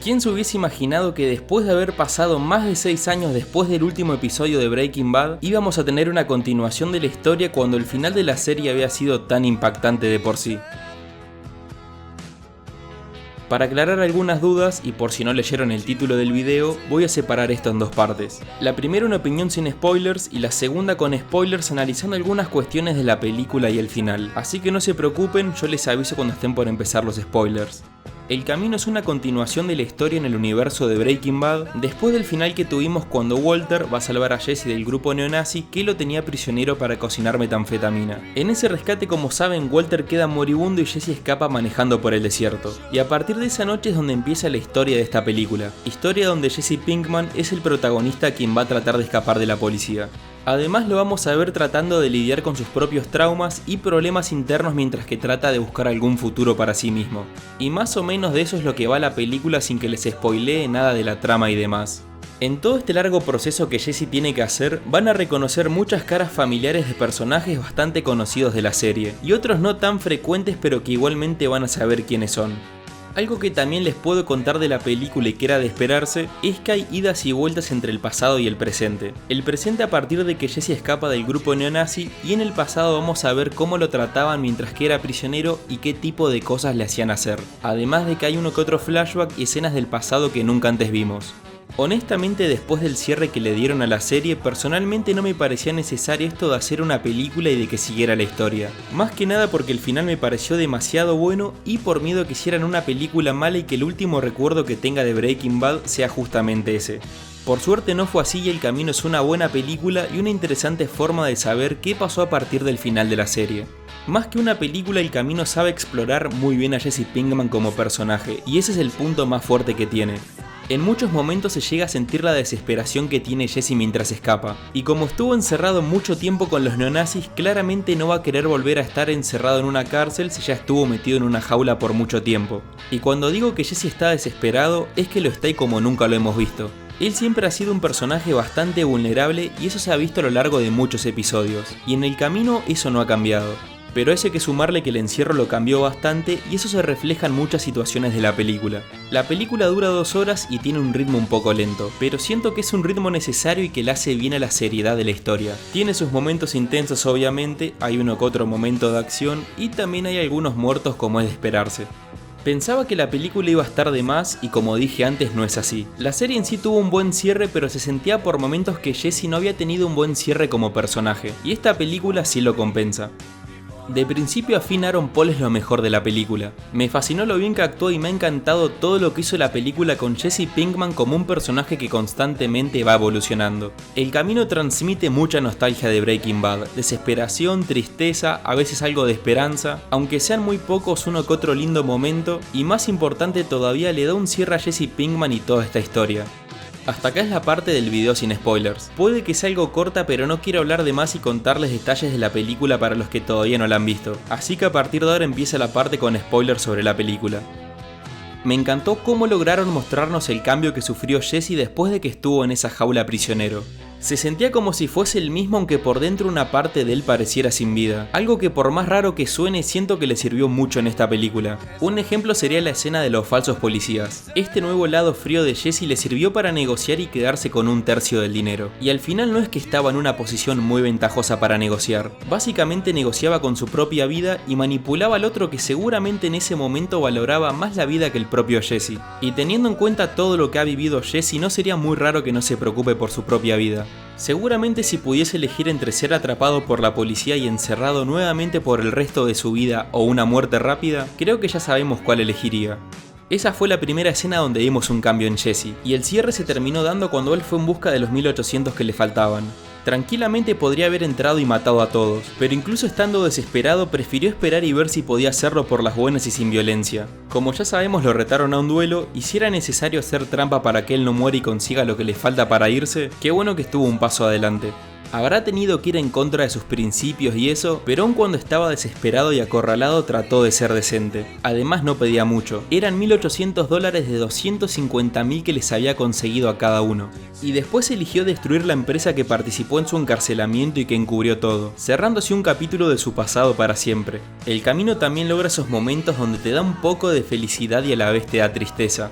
¿Quién se hubiese imaginado que después de haber pasado más de 6 años después del último episodio de Breaking Bad, íbamos a tener una continuación de la historia cuando el final de la serie había sido tan impactante de por sí? Para aclarar algunas dudas, y por si no leyeron el título del video, voy a separar esto en dos partes. La primera una opinión sin spoilers y la segunda con spoilers analizando algunas cuestiones de la película y el final. Así que no se preocupen, yo les aviso cuando estén por empezar los spoilers. El camino es una continuación de la historia en el universo de Breaking Bad, después del final que tuvimos cuando Walter va a salvar a Jesse del grupo neonazi que lo tenía prisionero para cocinar metanfetamina. En ese rescate, como saben, Walter queda moribundo y Jesse escapa manejando por el desierto. Y a partir de esa noche es donde empieza la historia de esta película, historia donde Jesse Pinkman es el protagonista quien va a tratar de escapar de la policía. Además lo vamos a ver tratando de lidiar con sus propios traumas y problemas internos mientras que trata de buscar algún futuro para sí mismo. Y más o menos de eso es lo que va la película sin que les spoilee nada de la trama y demás. En todo este largo proceso que Jesse tiene que hacer, van a reconocer muchas caras familiares de personajes bastante conocidos de la serie, y otros no tan frecuentes pero que igualmente van a saber quiénes son. Algo que también les puedo contar de la película y que era de esperarse, es que hay idas y vueltas entre el pasado y el presente. El presente a partir de que Jesse escapa del grupo neonazi, y en el pasado vamos a ver cómo lo trataban mientras que era prisionero y qué tipo de cosas le hacían hacer. Además de que hay uno que otro flashback y escenas del pasado que nunca antes vimos. Honestamente, después del cierre que le dieron a la serie, personalmente no me parecía necesario esto de hacer una película y de que siguiera la historia. Más que nada porque el final me pareció demasiado bueno y por miedo a que hicieran una película mala y que el último recuerdo que tenga de Breaking Bad sea justamente ese. Por suerte no fue así y El Camino es una buena película y una interesante forma de saber qué pasó a partir del final de la serie. Más que una película, El Camino sabe explorar muy bien a Jesse Pinkman como personaje, y ese es el punto más fuerte que tiene. En muchos momentos se llega a sentir la desesperación que tiene Jesse mientras escapa, y como estuvo encerrado mucho tiempo con los neonazis, claramente no va a querer volver a estar encerrado en una cárcel si ya estuvo metido en una jaula por mucho tiempo. Y cuando digo que Jesse está desesperado, es que lo está y como nunca lo hemos visto. Él siempre ha sido un personaje bastante vulnerable y eso se ha visto a lo largo de muchos episodios, y en El Camino eso no ha cambiado. Pero a eso hay que sumarle que el encierro lo cambió bastante y eso se refleja en muchas situaciones de la película. La película dura 2 horas y tiene un ritmo un poco lento, pero siento que es un ritmo necesario y que le hace bien a la seriedad de la historia. Tiene sus momentos intensos obviamente, hay uno que otro momento de acción y también hay algunos muertos como es de esperarse. Pensaba que la película iba a estar de más y como dije antes no es así. La serie en sí tuvo un buen cierre pero se sentía por momentos que Jesse no había tenido un buen cierre como personaje, y esta película sí lo compensa. De principio a fin Aaron Paul es lo mejor de la película. Me fascinó lo bien que actuó y me ha encantado todo lo que hizo la película con Jesse Pinkman como un personaje que constantemente va evolucionando. El Camino transmite mucha nostalgia de Breaking Bad, desesperación, tristeza, a veces algo de esperanza, aunque sean muy pocos uno que otro lindo momento, y más importante todavía le da un cierre a Jesse Pinkman y toda esta historia. Hasta acá es la parte del video sin spoilers. Puede que sea algo corta pero no quiero hablar de más y contarles detalles de la película para los que todavía no la han visto. Así que a partir de ahora empieza la parte con spoilers sobre la película. Me encantó cómo lograron mostrarnos el cambio que sufrió Jesse después de que estuvo en esa jaula prisionero. Se sentía como si fuese el mismo aunque por dentro una parte de él pareciera sin vida, algo que por más raro que suene siento que le sirvió mucho en esta película. Un ejemplo sería la escena de los falsos policías. Este nuevo lado frío de Jesse le sirvió para negociar y quedarse con 1/3 del dinero. Y al final no es que estaba en una posición muy ventajosa para negociar, básicamente negociaba con su propia vida y manipulaba al otro que seguramente en ese momento valoraba más la vida que el propio Jesse. Y teniendo en cuenta todo lo que ha vivido Jesse no sería muy raro que no se preocupe por su propia vida. Seguramente si pudiese elegir entre ser atrapado por la policía y encerrado nuevamente por el resto de su vida o una muerte rápida, creo que ya sabemos cuál elegiría. Esa fue la primera escena donde vimos un cambio en Jesse, y el cierre se terminó dando cuando él fue en busca de los 1800 que le faltaban. Tranquilamente podría haber entrado y matado a todos, pero incluso estando desesperado prefirió esperar y ver si podía hacerlo por las buenas y sin violencia. Como ya sabemos lo retaron a un duelo, y si era necesario hacer trampa para que él no muera y consiga lo que le falta para irse, qué bueno que estuvo un paso adelante. Habrá tenido que ir en contra de sus principios y eso, pero aun cuando estaba desesperado y acorralado trató de ser decente. Además no pedía mucho, eran $1.800 de 250.000 que les había conseguido a cada uno. Y después eligió destruir la empresa que participó en su encarcelamiento y que encubrió todo, cerrándose un capítulo de su pasado para siempre. El Camino también logra esos momentos donde te da un poco de felicidad y a la vez te da tristeza.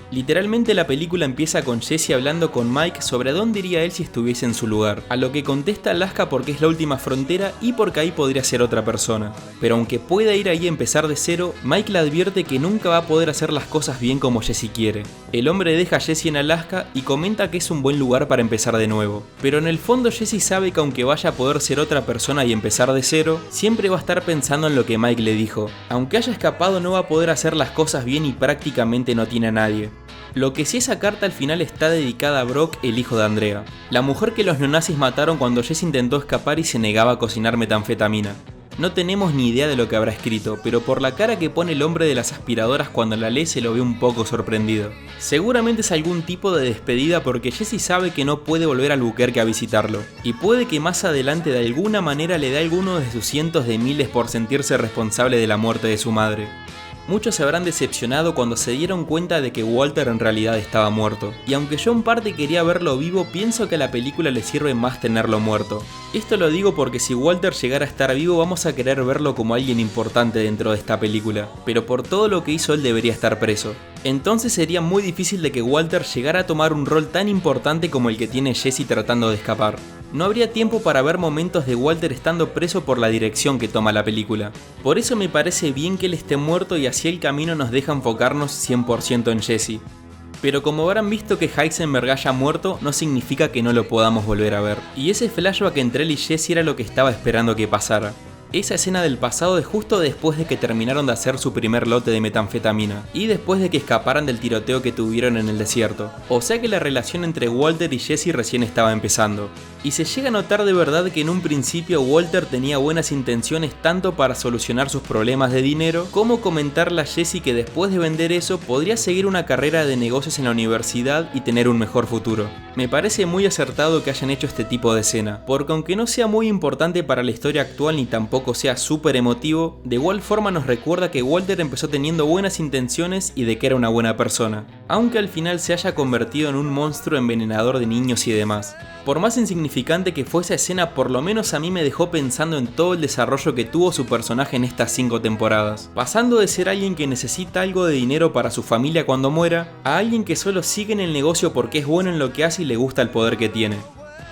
Literalmente la película empieza con Jesse hablando con Mike sobre a dónde iría él si estuviese en su lugar, a lo que contesta Alaska porque es la última frontera y porque ahí podría ser otra persona. Pero aunque pueda ir ahí a empezar de cero, Mike le advierte que nunca va a poder hacer las cosas bien como Jesse quiere. El hombre deja a Jesse en Alaska y comenta que es un buen lugar para empezar de nuevo. Pero en el fondo Jesse sabe que aunque vaya a poder ser otra persona y empezar de cero, siempre va a estar pensando en lo que Mike le dijo. Aunque haya escapado no va a poder hacer las cosas bien y prácticamente no tiene a nadie. Lo que sí, esa carta al final está dedicada a Brock, el hijo de Andrea, la mujer que los neonazis mataron cuando Jesse intentó escapar y se negaba a cocinar metanfetamina. No tenemos ni idea de lo que habrá escrito, pero por la cara que pone el hombre de las aspiradoras cuando la lee se lo ve un poco sorprendido. Seguramente es algún tipo de despedida porque Jesse sabe que no puede volver al Albuquerque a visitarlo, y puede que más adelante de alguna manera le dé a alguno de sus cientos de miles por sentirse responsable de la muerte de su madre. Muchos se habrán decepcionado cuando se dieron cuenta de que Walter en realidad estaba muerto, y aunque yo en parte quería verlo vivo, pienso que a la película le sirve más tenerlo muerto. Esto lo digo porque si Walter llegara a estar vivo vamos a querer verlo como alguien importante dentro de esta película, pero por todo lo que hizo él debería estar preso. Entonces sería muy difícil de que Walter llegara a tomar un rol tan importante como el que tiene Jesse tratando de escapar. No habría tiempo para ver momentos de Walter estando preso por la dirección que toma la película. Por eso me parece bien que él esté muerto y así el camino nos deja enfocarnos 100% en Jesse. Pero como habrán visto que Heisenberg haya muerto, no significa que no lo podamos volver a ver. Y ese flashback entre él y Jesse era lo que estaba esperando que pasara. Esa escena del pasado es justo después de que terminaron de hacer su primer lote de metanfetamina, y después de que escaparan del tiroteo que tuvieron en el desierto. O sea que la relación entre Walter y Jesse recién estaba empezando. Y se llega a notar de verdad que en un principio Walter tenía buenas intenciones tanto para solucionar sus problemas de dinero, como comentarle a Jesse que después de vender eso podría seguir una carrera de negocios en la universidad y tener un mejor futuro. Me parece muy acertado que hayan hecho este tipo de escena, porque aunque no sea muy importante para la historia actual ni tampoco sea súper emotivo, de igual forma nos recuerda que Walter empezó teniendo buenas intenciones y de que era una buena persona, aunque al final se haya convertido en un monstruo envenenador de niños y demás. Por más insignificante que fue esa escena, por lo menos a mí me dejó pensando en todo el desarrollo que tuvo su personaje en estas 5 temporadas, pasando de ser alguien que necesita algo de dinero para su familia cuando muera, a alguien que solo sigue en el negocio porque es bueno en lo que hace y le gusta el poder que tiene.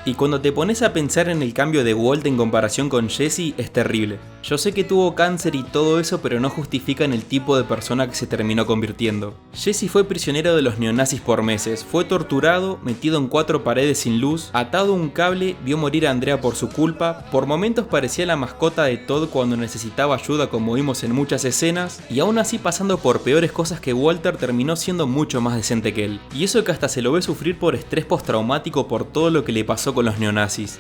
Y cuando te pones a pensar en el cambio de Walt en comparación con Jesse, es terrible. Yo sé que tuvo cáncer y todo eso, pero no justifican el tipo de persona que se terminó convirtiendo. Jesse fue prisionero de los neonazis por meses, fue torturado, metido en 4 paredes sin luz, atado a un cable, vio morir a Andrea por su culpa, por momentos parecía la mascota de Todd cuando necesitaba ayuda como vimos en muchas escenas, y aún así pasando por peores cosas que Walter terminó siendo mucho más decente que él. Y eso que hasta se lo ve sufrir por estrés postraumático por todo lo que le pasó con los neonazis.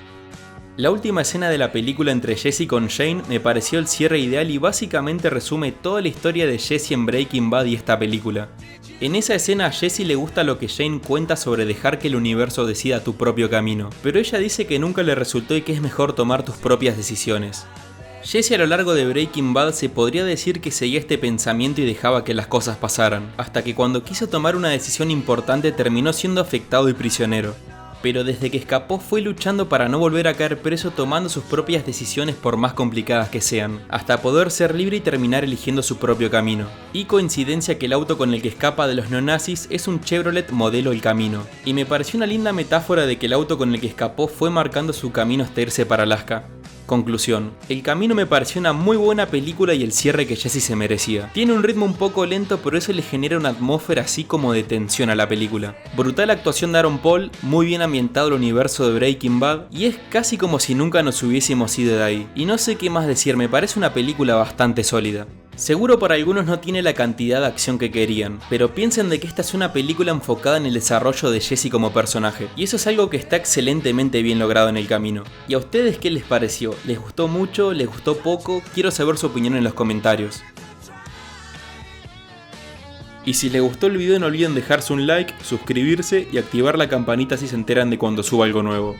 La última escena de la película entre Jesse con Shane me pareció el cierre ideal y básicamente resume toda la historia de Jesse en Breaking Bad y esta película. En esa escena a Jesse le gusta lo que Shane cuenta sobre dejar que el universo decida tu propio camino, pero ella dice que nunca le resultó y que es mejor tomar tus propias decisiones. Jesse a lo largo de Breaking Bad se podría decir que seguía este pensamiento y dejaba que las cosas pasaran, hasta que cuando quiso tomar una decisión importante terminó siendo afectado y prisionero. Pero desde que escapó fue luchando para no volver a caer preso, tomando sus propias decisiones por más complicadas que sean, hasta poder ser libre y terminar eligiendo su propio camino. Y coincidencia que el auto con el que escapa de los neonazis es un Chevrolet modelo El Camino, y me pareció una linda metáfora de que el auto con el que escapó fue marcando su camino hasta irse para Alaska. Conclusión: El Camino me pareció una muy buena película y el cierre que Jesse se merecía. Tiene un ritmo un poco lento, pero eso le genera una atmósfera así como de tensión a la película. Brutal actuación de Aaron Paul, muy bien ambientado el universo de Breaking Bad, y es casi como si nunca nos hubiésemos ido de ahí. Y no sé qué más decir, me parece una película bastante sólida. Seguro para algunos no tiene la cantidad de acción que querían, pero piensen de que esta es una película enfocada en el desarrollo de Jesse como personaje, y eso es algo que está excelentemente bien logrado en El Camino. ¿Y a ustedes qué les pareció? ¿Les gustó mucho? ¿Les gustó poco? Quiero saber su opinión en los comentarios. Y si les gustó el video no olviden dejarse un like, suscribirse y activar la campanita si se enteran de cuando suba algo nuevo.